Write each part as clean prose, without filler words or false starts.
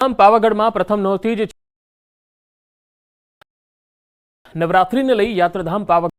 પાવાગઢમાં પ્રથમ નોરથી જ નવરાત્રીને લઈ યાત્રાધામ પાવાગઢ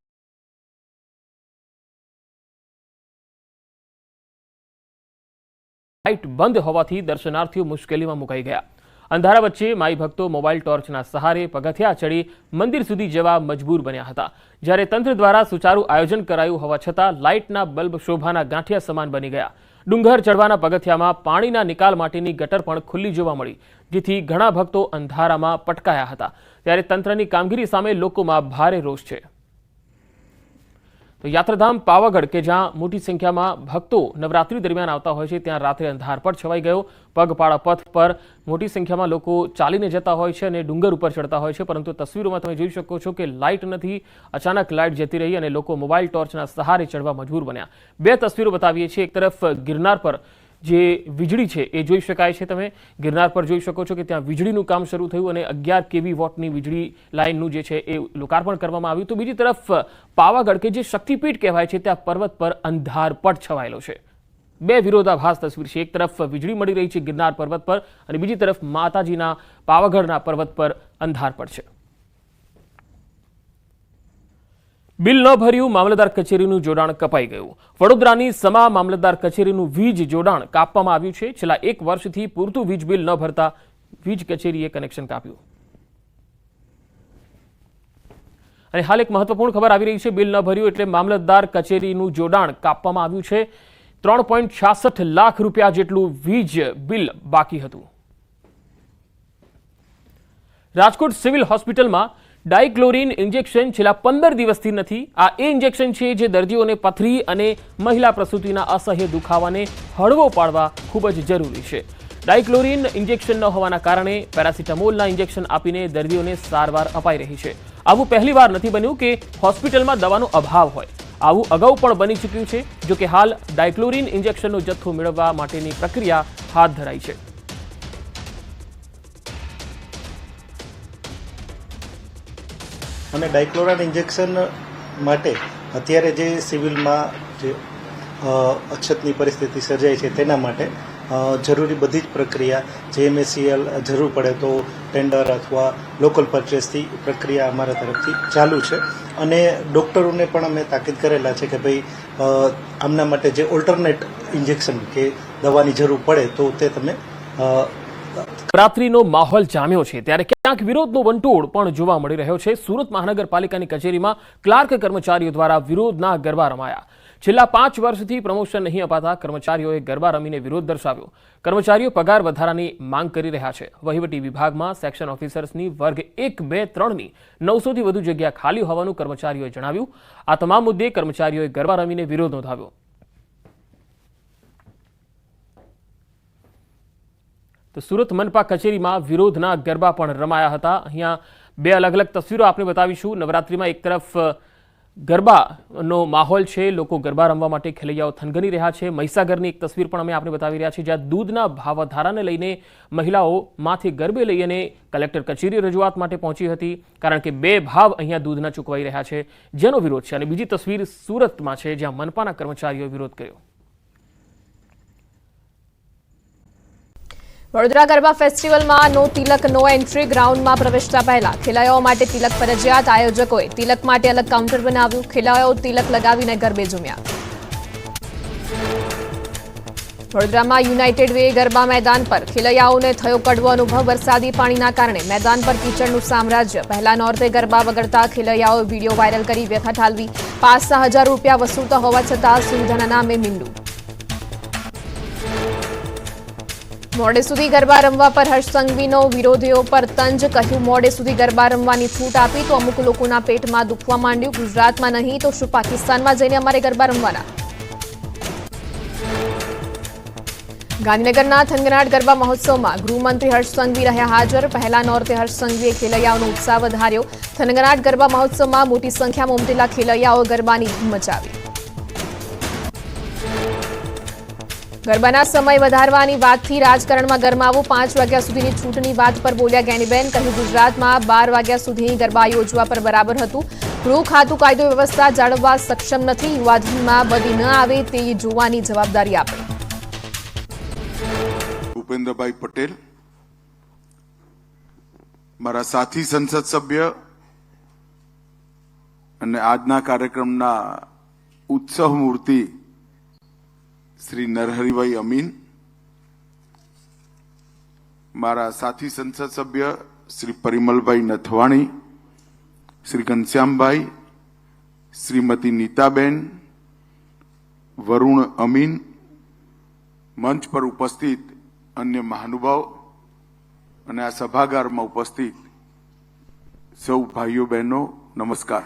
લાઇટ બંધ હોવાથી દર્શનાર્થીઓ મુશ્કેલીમાં મુકાઈ ગયા। અંધારા વચ્ચે માઈ ભક્તો મોબાઈલ ટોર્ચના સહારે પગથિયા ચડી મંદિર સુધી જવા મજબૂર બન્યા હતા। જ્યારે તંત્ર દ્વારા સુચારું આયોજન કરાયું હોવા છતાં લાઇટના બલ્બ શોભાના ગાંઠિયા સમાન બની ગયા। ડુંગર ચડવાના પગથિયામાં પાણીના નિકાલ માટેની ગટર પણ ખુલ્લી જોવા મળી, જેથી ઘણા ભક્તો અંધારામાં પટકાયા હતા। ત્યારે તંત્રની કામગીરી સામે લોકોમાં ભારે રોષ છે। તો યાત્રાધામ પાવાગઢ કે જ્યાં મોટી સંખ્યામાં ભક્તો નવરાત્રી દરમિયાન આવતા હોય છે, ત્યાં રાત્રે અંધારપટ છવાઈ ગયો। પગપાળા પથ પર મોટી સંખ્યામાં લોકો ચાલીને જતા હોય છે અને ડુંગર ઉપર ચડતા હોય છે, પરંતુ તસવીરોમાં તમે જોઈ શકો છો કે લાઇટ નથી। અચાનક લાઇટ જતી રહી અને લોકો મોબાઈલ ટોર્ચના સહારે ચડવા મજબૂર બન્યા। બે તસવીરો બતાવીએ છીએ। એક તરફ ગિરનાર પર જે વીજળી છે એ જોઈ શકાય છે। તમે ગિરનાર પર જોઈ શકો છો કે ત્યાં વીજળીનું કામ શરૂ થયું અને 11 કેવી વોટની વીજળી લાઇનનું જે છે એ લોકાર્પણ કરવામાં આવ્યું। તો બીજી તરફ પાવાગઢ કે જે શક્તિપીઠ કહેવાય છે, ત્યાં પર્વત પર અંધારપટ છવાયેલો છે। બે વિરોધાભાસ તસવીર છે। એક તરફ વીજળી મળી રહી છે ગિરનાર પર્વત પર અને બીજી તરફ માતાજીના પાવાગઢના પર્વત પર અંધારપટ છે। બિલ ન ભર્યું, મામલતદાર કચેરીનું જોડાણ કપાઈ ગયું। વડોદરાની સમા મામલતદાર કચેરીનું વીજ જોડાણ કાપવામાં આવ્યું છે। છેલ્લા 1 વર્ષથી પૂરતું વીજ બિલ ન ભરતા વીજ કચેરીએ કનેક્શન કાપ્યું। અને હાલ એક મહત્વપૂર્ણ ખબર આવી રહી છે। બિલ ન ભર્યું એટલે મામલતદાર કચેરીનું જોડાણ કાપવામાં આવ્યું છે। 3.66 લાખ રૂપિયા જેટલું વીજ બિલ બાકી હતું। રાજકોટ સિવિલ હોસ્પિટલમાં ડાયક્લોરીન ઇન્જેક્શન છેલ્લા 15 દિવસથી નથી। આ એ ઇન્જેક્શન છે જે દર્દીઓને પથરી અને મહિલા પ્રસૂતિના અસહ્ય દુખાવાને હળવો પાડવા ખૂબ જ જરૂરી છે। ડાયક્લોરીન ઇન્જેક્શન ન હોવાના કારણે પેરાસિટામોલના ઇન્જેક્શન આપીને દર્દીઓને સારવાર અપાઈ રહી છે। આવું પહેલીવાર નથી બન્યું કે હોસ્પિટલમાં દવાનો અભાવ હોય। આવું અગાઉ પણ બની ચૂક્યું છે। જો કે હાલ ડાયક્લોરીન ઇન્જેક્શનનો જથ્થો મેળવવા માટેની પ્રક્રિયા હાથ ધરાઈ છે। અને ડાયક્લોરાઇડ ઇન્જેક્શન માટે અત્યારે જે સિવિલમાં જે અછતની પરિસ્થિતિ સર્જાઈ છે તેના માટે જરૂરી બધી જ પ્રક્રિયા JMACL જરૂર પડે તો ટેન્ડર અથવા લોકલ પરચેસથી પ્રક્રિયા અમારા તરફથી ચાલુ છે। અને ડૉક્ટરોને પણ અમે તાકીદ કરેલા છે કે ભાઈ આમના માટે જે ઓલ્ટરનેટ ઇન્જેક્શન કે દવાની જરૂર પડે તો તે તમે નવરાત્રીનો માહોલ જામ્યો છે, ત્યારે ક્યાંક વિરોધનો વંટોળ પણ જોવા મળી રહ્યો છે। સુરત મહાનગરપાલિકાની કચેરીમાં ક્લાર્ક કર્મચારીઓ દ્વારા વિરોધના ગરબા રમાયા। છેલ્લા 5 વર્ષથી પ્રમોશન નહીં અપાતા કર્મચારીઓએ ગરબા રમીને વિરોધ દર્શાવ્યો। કર્મચારીઓ પગાર વધારાની માંગ કરી રહ્યા છે। વહીવટી વિભાગમાં સેક્શન ઓફિસર્સની વર્ગ 1, 2, 3ની 900 થી વધુ જગ્યા ખાલી હોવાનું કર્મચારીઓએ જણાવ્યું। આ તમામ મુદ્દે કર્મચારીઓએ ગરબા રમીને વિરોધ નોંધાવ્યો। તો સુરત મનપા કચેરીમાં વિરોધના ગરબા પણ રમાયા હતા। અહીંયા બે અલગ અલગ તસવીરો આપણે બતાવીશું। નવરાત્રીમાં એક તરફ ગરબાનો માહોલ છે, લોકો ગરબા રમવા માટે ખેલૈયાઓ થનગની રહ્યા છે। મહીસાગરની એક તસવીર પણ અમે આપણે બતાવી રહ્યા છીએ, જ્યાં દૂધના ભાવ વધારાને લઈને મહિલાઓ માથે ગરબે લઈ અને કલેક્ટર કચેરી રજૂઆત માટે પહોંચી હતી, કારણ કે 2 ભાવ અહીંયા દૂધના ચૂકવાઈ રહ્યા છે, જેનો વિરોધ છે। અને બીજી તસવીર સુરતમાં છે, જ્યાં મનપાના કર્મચારીઓએ વિરોધ કર્યો। વડોદરા ગરબા ફેસ્ટિવલમાં નો તિલક નો એન્ટ્રી। ગ્રાઉન્ડમાં પ્રવેશતા પહેલા ખેલૈયાઓ માટે તિલક ફરજિયાત। આયોજકોએ તિલક માટે અલગ કાઉન્ટર બનાવ્યું। ખેલૈયાઓ તિલક લગાવીને ગરબે ઝૂમ્યા। વડોદરામાં યુનાઇટેડ વે ગરબા મેદાન પર ખેલૈયાઓને થયો કડવો અનુભવ। વરસાદી પાણીના કારણે મેદાન પર કીચડનું સામ્રાજ્ય। પહેલા નોરતે ગરબા વગડતા ખેલૈયાઓએ વિડીયો વાયરલ કરી વ્યથા ઠાલવી। 5,000 રૂપિયા વસૂલતા હોવા છતાં સુવિધાના નામે મીંડું। મોડે સુધી ગરબા રમવા પર હર્ષ સંઘવીનો વિરોધીઓ પર તંજ। કહ્યું મોડે સુધી ગરબા રમવાની છૂટ આપી તો અમુક લોકોના પેટમાં દુખવા માંડ્યું। ગુજરાતમાં નહીં તો શું પાકિસ્તાનમાં જઈને અમારે ગરબા રમવાના। ગાંધીનગરના થનગનાટ ગરબા મહોત્સવમાં ગૃહમંત્રી હર્ષ સંઘવી રહ્યા હાજર। પહેલા નોરતે હર્ષ સંઘવીએ ખેલૈયાઓનો ઉત્સાહ વધાર્યો। થનગનાટ ગરબા મહોત્સવમાં મોટી સંખ્યામાં ઉમટેલા ખેલૈયાઓ ગરબાની ધૂમ મચાવી। ગરબાના સમય વધારવાની વાતથી રાજકારણમાં ગરમાવો। 5 વાગ્યા સુધીની છૂટની વાત પર બોલ્યા જ્ઞાનીબેન। કહ્યું ગુજરાતમાં 12 વાગ્યા સુધી ગરબા યોજવા પર બરાબર હતું। ગૃહ ખાતું કાયદો વ્યવસ્થા જાળવવા સક્ષમ નથી। યુવાધનમાં બદી ન આવે તે જોવાની જવાબદારી આપણે। ભૂપેન્દ્રભાઈ પટેલ મારા સાથી સંસદ સભ્ય અને આજના કાર્યક્રમના ઉત્સવ મૂર્તિ શ્રી નરહરિભાઈ અમીન, મારા સાથી સંસદ સભ્ય શ્રી પરિમલભાઈ નથવાણી, શ્રી ઘનશ્યામભાઈ, શ્રીમતી નીતાબેન, વરુણ અમીન, મંચ પર ઉપસ્થિત અન્ય મહાનુભાવ અને આ સભાગારમાં ઉપસ્થિત સૌ ભાઈઓ બહેનો, નમસ્કાર.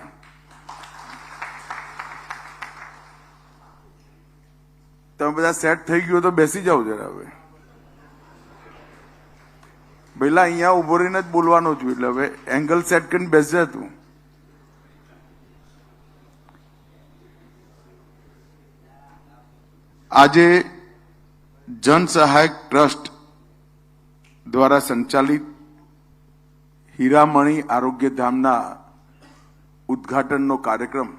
તમે બધા સેટ થઈ ગયો તો બેસી જાઓ જરા. હવે પહેલા અહીંયા ઉભો રહીને જ બોલવાનો છું, એટલે હવે એંગલ સેટ કરીને બેસી તું. આજે જન સહાયક ટ્રસ્ટ દ્વારા સંચાલિત હીરામણી આરોગ્યધામના ઉદ્ઘાટનનો કાર્યક્રમ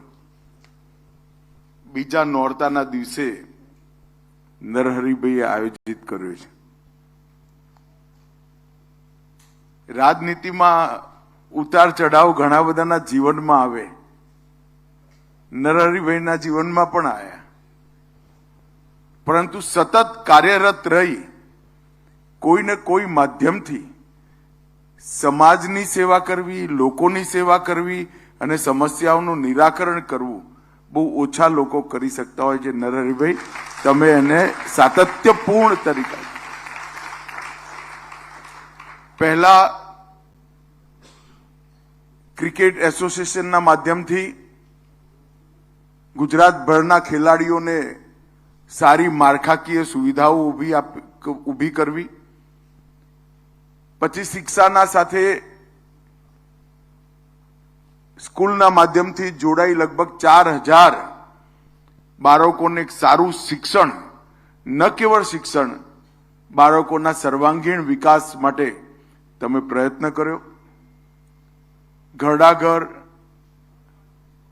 બીજા નોરતાના દિવસે નરહરિભાઈએ આયોજિત કર્યો છે. રાજનીતિમાં ઉતાર ચઢાવ ઘણા બધાના જીવનમાં આવે, નરહરિભાઈના જીવનમાં પણ આવ્યા, પરંતુ સતત કાર્યરત રહી કોઈને કોઈ માધ્યમથી સમાજની સેવા કરવી, લોકોની સેવા કરવી અને સમસ્યાઓનું નિરાકરણ કરવું બહુ ઓછા લોકો કરી શકતા હોય છે. નરહરિભાઈ, તમે એને સાતત્યપૂર્ણ તરીકે પહેલા ક્રિકેટ એસોસિએશનના માધ્યમથી ગુજરાતભરના ખેલાડીઓને સારી માળખાકીય સુવિધાઓ ઊભી કરવી, પછી શિક્ષાના સાથે સ્કૂલના માધ્યમથી જોડાઈ લગભગ 4000 બાળકોને એક સારું શિક્ષણ, ન કેવળ શિક્ષણ, બાળકોના સર્વાંગીણ વિકાસ માટે તમે પ્રયત્ન કર્યો. ઘરડા ઘર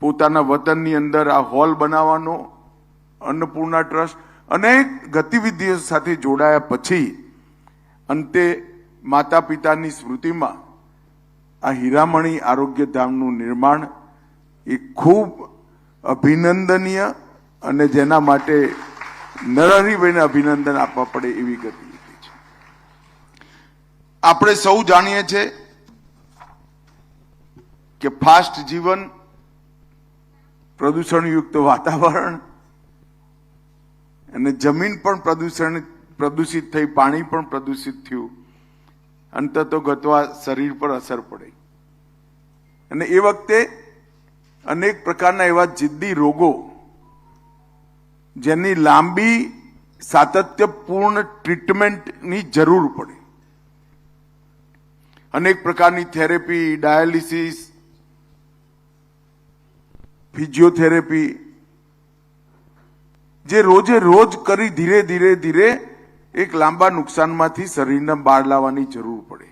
પોતાના વતનની અંદર આ હોલ બનાવવાનો, અન્નપૂર્ણા ટ્રસ્ટ અનેક ગતિવિધિઓ સાથે જોડાયા પછી અંતે માતા પિતાની સ્મૃતિમાં આ હીરામણી આરોગ્યધામનું નિર્માણ એ ખૂબ અભિનંદનીય અને જેના માટે નરહરિભાઈને અભિનંદન આપવા પડે એવી ગતિવિધિ છે. આપણે સૌ જાણીએ છીએ કે ફાસ્ટ જીવન, પ્રદૂષણયુક્ત વાતાવરણ અને જમીન પણ પ્રદૂષિત થઈ, પાણી પણ પ્રદૂષિત થયું, અંતતો ગતવા શરીર પર અસર પડી. અને એ વખતે અનેક પ્રકારના એવા જિદ્દી રોગો જેની લાંબી સાતત્યપૂર્ણ ટ્રીટમેન્ટની જરૂર પડી. અનેક પ્રકારની થેરેપી, ડાયાલિસિસ, ફિઝિયોથેરેપી જે રોજે રોજ કરી ધીરે ધીરે ધીરે એક લાંબા નુકસાનમાંથી શરીરને બહાર લાવવાની જરૂર પડે,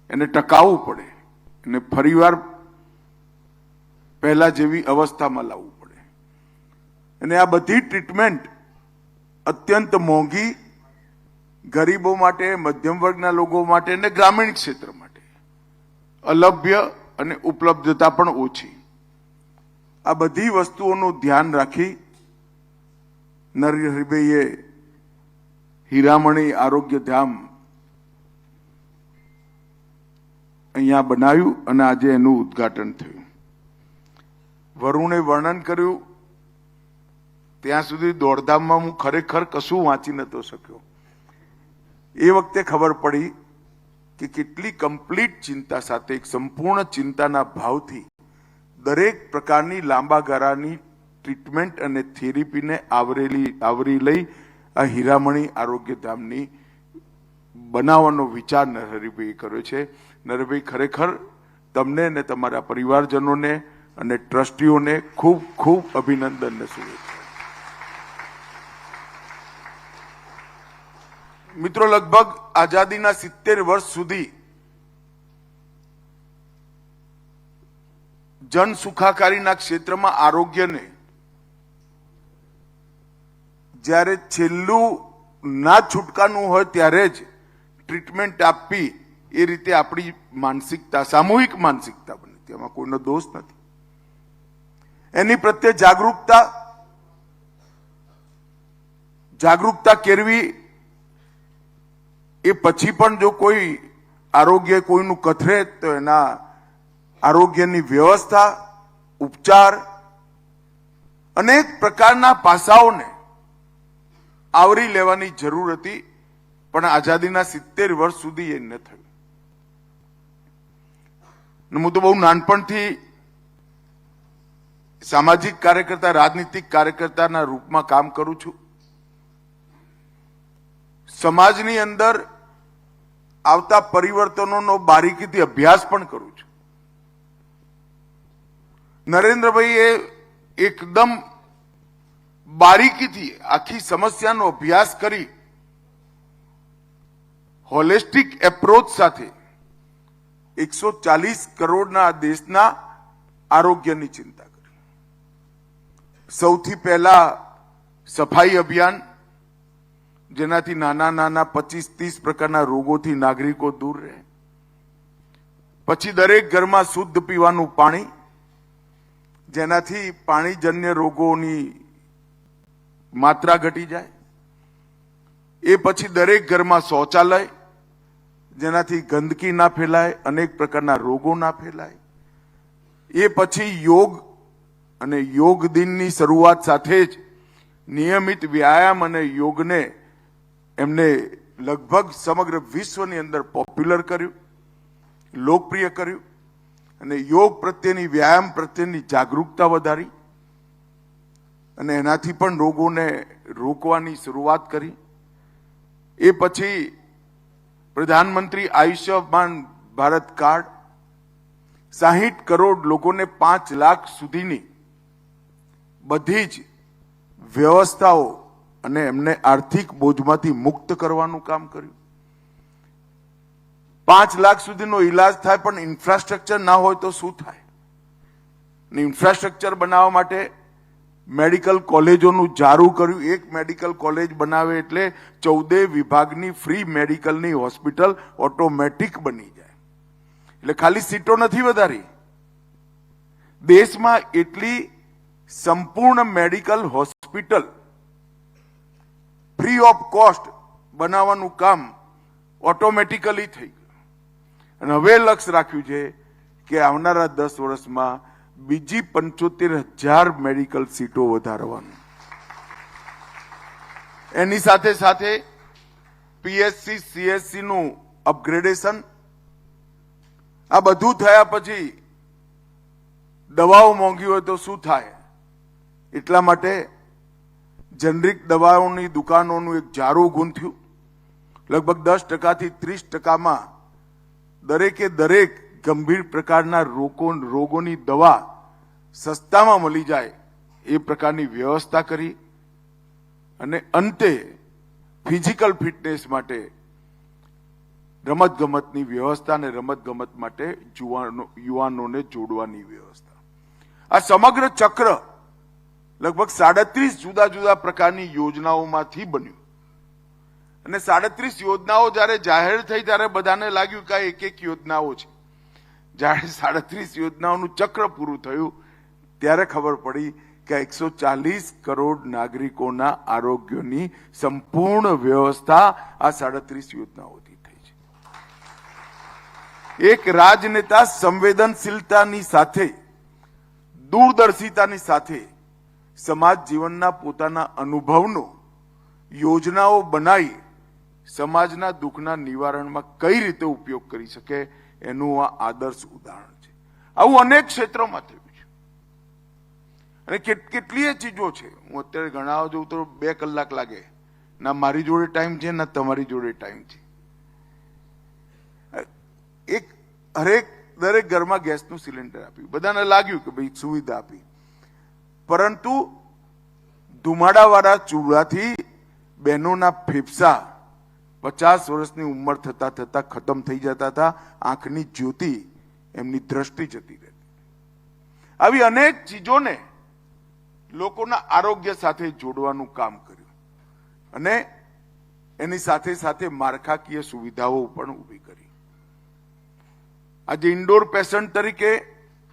એને ટકાવવું પડે, અને ફરીવાર પહેલા જેવી અવસ્થામાં લાવવું પડે. અને આ બધી ટ્રીટમેન્ટ અત્યંત મોંઘી, ગરીબો માટે, મધ્યમ વર્ગના લોકો માટે અને ગ્રામીણ ક્ષેત્ર માટે અલભ્ય અને ઉપલબ્ધતા પણ ઓછી. આ બધી વસ્તુઓનું ધ્યાન રાખી નરહરિભાઈએ હીરામણી આરોગ્યધામ અહીંયા બનાવ્યું અને આજે એનું ઉદ્ઘાટન થયું. વરુણે વર્ણન કર્યું ત્યાં સુધી દોડધામમાં હું ખરેખર કશું વાંચી નતો શક્યો. એ વખતે ખબર પડી કે કેટલી કમ્પ્લીટ ચિંતા સાથે, એક સંપૂર્ણ ચિંતાના ભાવથી દરેક પ્રકારની લાંબા ગાળાની ટ્રીટમેન્ટ અને થેરેપીને આવરી લઈ આ હીરામણી આરોગ્યધામની બનાવવાનો વિચાર નરહરિભાઈએ કર્યો છે. નરહરિભાઈ, ખરેખર તમને અને તમારા પરિવારજનોને અને ટ્રસ્ટીઓને ખૂબ ખૂબ અભિનંદન ને શુભેચ્છા. મિત્રો, લગભગ આઝાદીના 70 વર્ષ સુધી જન સુખાકારીના ક્ષેત્રમાં આરોગ્યને જ્યારે છેલ્લું ના છૂટકાનું હોય ત્યારે જ ટ્રીટમેન્ટ આપવી એ રીતે આપણી માનસિકતા સામૂહિક માનસિકતા બની, તેમાં કોઈનો દોષ નથી. એની પ્રત્યે જાગૃતતા કેળવી. એ પછી પણ જો કોઈ આરોગ્ય કોઈનું કથરે તો એના આરોગ્યની વ્યવસ્થા, ઉપચાર, અનેક પ્રકારના પાસાઓને આવરી લેવાની જરૂર હતી, પણ આઝાદીના 70 વર્ષ સુધી એ ન થયું. હું તો બહુ નાનપણથી સામાજિક કાર્યકર્તા, રાજનીતિક કાર્યકર્તાના રૂપમાં કામ કરું છું. સમાજની અંદર આવતા પરિવર્તનોનો બારીકીથી અભ્યાસ પણ કરું છું. નરેન્દ્રભાઈએ એકદમ બારીકીથી આખી સમસ્યાનો અભ્યાસ કરી હોલિસ્ટિક એપ્રોચ સાથે 140 કરોડના દેશના આરોગ્યની ચિંતા કરી. સૌથી પહેલા સફાઈ અભિયાન, જેનાથી નાના નાના 25-30 પ્રકારના રોગોથી નાગરિકો દૂર રહે. પછી દરેક ઘરમાં શુદ્ધ પીવાનું પાણી, જેનાથી પાણીજન્ય રોગોની માત્રા ઘટી જાય. એ પછી દરેક ઘરમાં શૌચાલય, જેનાથી ગંદકી ના ફેલાય, અનેક પ્રકારના રોગો ના ફેલાય. એ પછી યોગ, અને યોગ દિનની શરૂઆત સાથે જ નિયમિત વ્યાયામ અને યોગને એમને લગભગ સમગ્ર વિશ્વની અંદર પોપ્યુલર કર્યું, લોકપ્રિય કર્યું, અને યોગ પ્રત્યેની, વ્યાયામ પ્રત્યેની જાગૃતતા વધારી, અને એનાથી પણ રોગોને રોકવાની શરૂઆત કરી. એ પછી પ્રધાનમંત્રી આયુષ્યમાન ભારત કાર્ડ, 60 કરોડ લોકોને 5 લાખ સુધીની બધી જ વ્યવસ્થાઓ અને એમને આર્થિક બોજમાંથી મુક્ત કરવાનું કામ કર્યું. 5 લાખ સુધીનો ઈલાજ થાય, પણ ઇન્ફ્રાસ્ટ્રક્ચર ના હોય તો શું થાય? ઇન્ફ્રાસ્ટ્રક્ચર બનાવવા માટે મેડિકલ કોલેજોનું જારું કર્યું. એક મેડિકલ કોલેજ બનાવે એટલે 14 વિભાગની ફ્રી મેડિકલની હોસ્પિટલ ઓટોમેટિક બની જાય. એટલે ખાલી સીટો નથી વધારી, દેશમાં એટલી સંપૂર્ણ medical hospital free of cost બનાવવાનું કામ ઓટોમેટિકલી થઈ ગયું. અને હવે લક્ષ્ય રાખ્યું છે કે આવનારા 10 વર્ષમાં બીજી 75,000 મેડિકલ સીટો વધારવાનું. એની સાથે સાથે પીએચસી, સીએચસી નું અપગ્રેડેશન. આ બધું થયા પછી દવાઓ મોંઘી હોય તો શું થાય? એટલા માટે જેનરિક દવાઓની દુકાનોનું એક જારું ગૂંથ્યું. લગભગ 10% થી 30%માં દરેકે દરેક ગંભીર પ્રકારના રોગોની દવા સસ્તામાં મળી જાય એ પ્રકારની વ્યવસ્થા કરી. અને અંતે ફિઝિકલ ફિટનેસ માટે રમતગમતની વ્યવસ્થા, અને રમતગમત માટે યુવાનોને જોડવાની વ્યવસ્થા. આ સમગ્ર ચક્ર લગભગ 37 જુદા જુદા પ્રકારની યોજનાઓમાંથી બન્યું. અને 37 યોજનાઓ જ્યારે જાહેર થઈ ત્યારે બધાને લાગ્યું કે એક એક યોજનાઓ છે. જ્યારે 37 યોજનાઓનું ચક્ર પૂરું થયું ત્યારે ખબર પડી કે 140 કરોડ નાગરિકોના આરોગ્યની સંપૂર્ણ વ્યવસ્થા આ 37 યોજનાઓથી થઈ છે. એક રાજનેતા સંવેદનશીલતાની સાથે, દૂરદર્શિતાની સાથે સમાજ જીવનના પોતાના અનુભવનો યોજનાઓ બનાવી સમાજના દુઃખના નિવારણમાં કઈ રીતે ઉપયોગ કરી શકે એનું આ આદર્શ ઉદાહરણ છે. આવું અનેક ક્ષેત્રોમાં થયું છે. અને કેટલીય ચીજો છે. હું અત્યારે ગણાવવા જઉં તો 2 કલાક લાગે. ના મારી જોડે ટાઈમ છે, ના તમારી જોડે ટાઈમ છે. દરેક ઘરમાં ગેસનું સિલિન્ડર આપ્યું, બધાને લાગ્યું કે ભાઈ સુવિધા આપી. પરંતુ ધુમાડાવાળા ચૂલાથી બહેનોના ફેફસા 50 વર્ષની ઉંમર થતા થતા ખતમ થઈ જતા હતા. આંખની જ્યોતિ, એમની દ્રષ્ટિ જતી રહેતી. આવી અનેક ચીજોને લોકોના આરોગ્ય સાથે જોડવાનું કામ કર્યું. અને એની સાથે સાથે માળખાકીય સુવિધાઓ પણ ઊભી કરી. આજે ઇન્ડોર પેશન્ટ તરીકે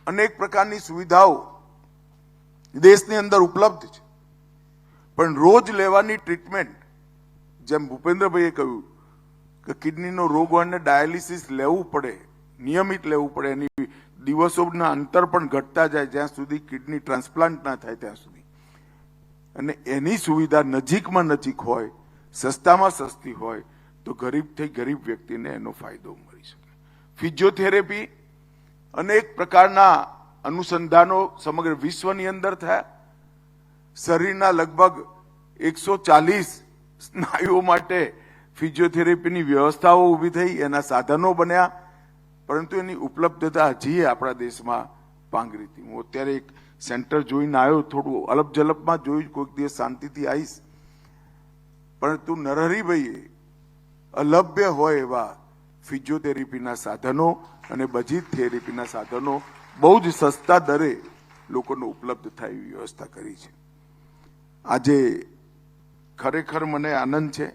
અનેક પ્રકારની સુવિધાઓ દેશની અંદર ઉપલબ્ધ છે, પણ રોજ લેવાની ટ્રીટમેન્ટ, જેમ ભૂપેન્દ્રભાઈએ કહ્યું કે કિડનીનો રોગ હોય ડાયાલિસિસ લેવું પડે, નિયમિત લેવું પડે, એની દિવસોના અંતર પણ ઘટતા જાય જ્યાં સુધી કિડની ટ્રાન્સપ્લાન્ટ ના થાય ત્યાં સુધી, અને એની સુવિધા નજીકમાં નજીક હોય, સસ્તામાં સસ્તી હોય તો ગરીબથી ગરીબ વ્યક્તિને એનો ફાયદો મળી શકે. ફિઝિયોથેરેપી અનેક પ્રકારના અનુસંધાનો સમગ્ર વિશ્વની અંદર થયા. શરીરના લગભગ 140 સ્નાયુઓ માટે ફિઝિયોથેરેપીની વ્યવસ્થાઓ ઊભી થઈ, એના સાધનો બન્યા, પરંતુ એની ઉપલબ્ધતા હજી આપણા દેશમાં પાંગરી હતી. હું અત્યારે એક સેન્ટર જોઈને આવ્યો, થોડું અલપ જલપમાં જોયું, કોઈક દિવસ શાંતિથી આવીશ, પરંતુ નરહરીભાઈએ અલભ્ય હોય એવા ફિઝિયોથેરેપીના સાધનો અને બધી થેરેપીના સાધનો બહુ જ સસ્તા દરે લોકોને ઉપલબ્ધ થાય એવી વ્યવસ્થા કરી છે. આજે ખરેખર મને આનંદ છે.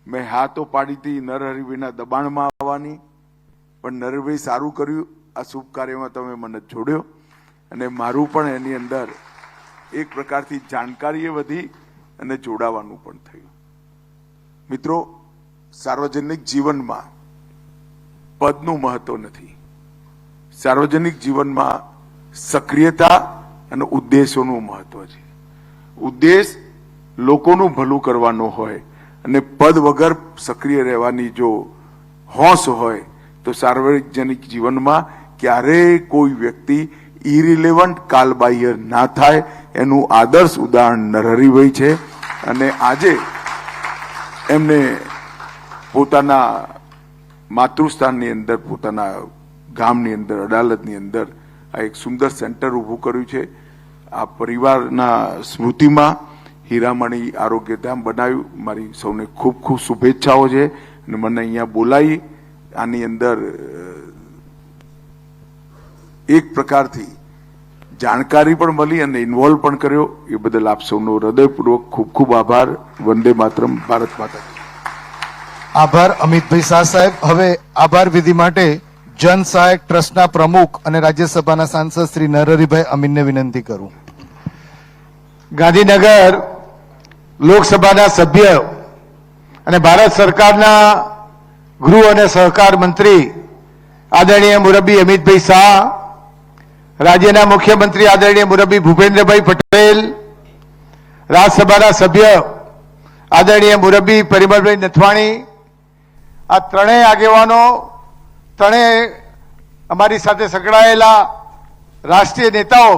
મેં હા તો પાડી હતી નરહરીભાઈના દબાણમાં આવવાની, પણ નરહરીભાઈ સારું કર્યું, આ શુભ કાર્યમાં તમે મને જોડ્યો, અને મારું પણ એની અંદર એક પ્રકારથી જાણકારી વધી અને જોડાવાનું પણ થયું. મિત્રો, સાર્વજનિક જીવનમાં પદનું મહત્વ નથી. સાર્વજનિક જીવનમાં સક્રિયતા અને ઉદ્દેશોનું મહત્વ છે. ઉદ્દેશ લોકોનું ભલું કરવાનો હોય અને પદ વગર સક્રિય રહેવાની જો હોશ હોય તો સાર્વજનિક જીવનમાં ક્યારેય કોઈ વ્યક્તિ ઇરિલેવન્ટ, કાલબાહ્ય ના થાય. એનું આદર્શ ઉદાહરણ નરહરીભાઈ છે, અને આજે એમને પોતાના માતૃસ્થાનની અંદર, પોતાના ગામની અંદર, અડાલજની અંદર આ એક સુંદર સેન્ટર ઊભું કર્યું છે. આ પરિવારના સ્મૃતિમાં હીરામણી આરોગ્યધામ બનાવ્યું. મારી સૌને ખૂબ ખૂબ શુભેચ્છાઓ છે, અને મને અહીંયા બોલાવી આની અંદર એક પ્રકારથી જાણકારી પણ મળી અને ઇન્વોલ્વ પણ કર્યો. એ બદલ આપ સૌનો હૃદયપૂર્વક ખૂબ ખૂબ આભાર. વંદે માતરમ. ભારત માતા. આભાર અમિતભાઈ શાહ સાહેબ. હવે આભાર વિધિ માટે જન સહાયક ટ્રસ્ટના પ્રમુખ અને રાજ્યસભાના સાંસદ શ્રી નરહરીભાઈ અમીનને વિનંતી કરું. ગાંધીનગર લોકસભાના સભ્ય અને ભારત સરકારના ગૃહ અને સહકાર મંત્રી આદરણીય મુરબ્બી અમિતભાઈ શાહ, રાજ્યના મુખ્યમંત્રી આદરણીય મુરબ્બી ભૂપેન્દ્રભાઈ પટેલ, રાજ્યસભાના સભ્ય આદરણીય મુરબ્બી પરિમલભાઈ નથવાણી, આ ત્રણેય આગેવાનો, ત્રણેય અમારી સાથે સંકળાયેલા રાષ્ટ્રીય નેતાઓ